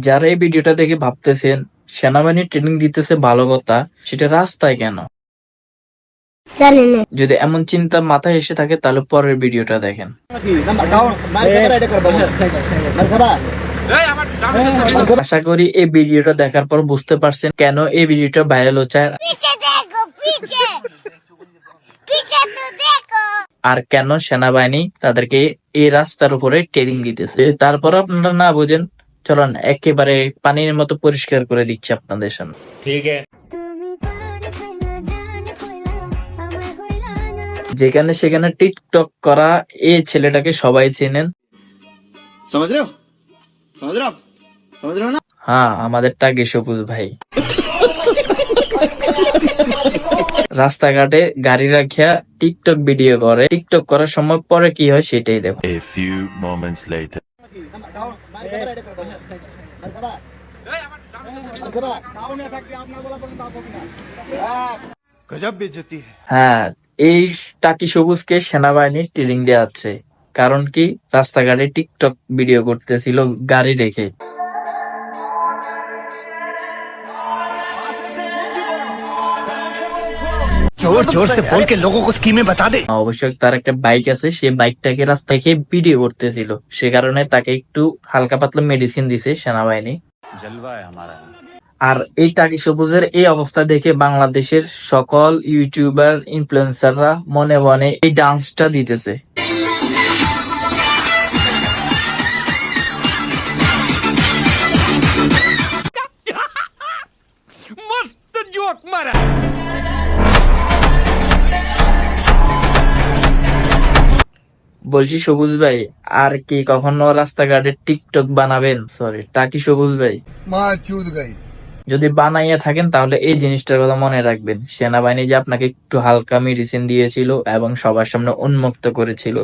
যারা এই ভিডিওটা দেখে ভাবতেছেন সেনাবাহিনী ট্রেনিং দিতেছে ভালো কথা, সেটা রাস্তায় কেন? যদি এমন চিন্তা মাথায় এসে থাকে তাহলে পরের ভিডিওটা দেখেন। আশা করি এই ভিডিওটা দেখার পর বুঝতে পারছেন কেন এই ভিডিওটা ভাইরাল হচ্ছে আর কেন সেনাবাহিনী তাদেরকে এই রাস্তার উপরে ট্রেনিং দিতেছে। তারপর আপনারা না বুঝেন, চলুন একেবারে পানির মতো পরিষ্কার করে দিচ্ছি আপনাদের সামনে। ঠিক আছে, যেখানে সেখানে টিকটক করা এই ছেলেটাকে সবাই চেনেন। হ্যাঁ, আমাদের টাকি সবুজ ভাই। রাস্তাঘাটে গাড়ি রাখিয়া টিকটক ভিডিও করে, টিকটক করার সময় পরে কি হয় সেটাই দেখো। হ্যাঁ, এই টাকি সবুজকে সেনাবাহিনী ট্রেনিং দেওয়া হচ্ছে, কারণ কি রাস্তাঘাটে টিকটক ভিডিও করতেছিল গাড়ি রেখে। অবশ্যই তার একটা বাইক আছে, সে বাইকটাকে রাস্তা থেকে ভিডিও করতেছিল, সে কারণে তাকে একটু হালকা পাতলা মেডিসিন দিছে সেনাবাহিনী। আর এই টাকি সবুজের এই অবস্থা দেখে বাংলাদেশের সকল ইউটিউবার ইনফ্লুয়েন্সাররা মনে মনে এই ডান্সটা দিতেছে। বলছি সবুজ ভাই, আর কি কখনো রাস্তাঘাটে টিকটক বানাবেন? সরি, টাকি সবুজ ভাই, যদি বানাইয়া থাকেন তাহলে এই জিনিসটার কথা মনে রাখবেন। সেনাবাহিনী যে আপনাকে একটু হালকা মেডিসিন দিয়েছিল এবং সবার সামনে উন্মুক্ত করেছিল।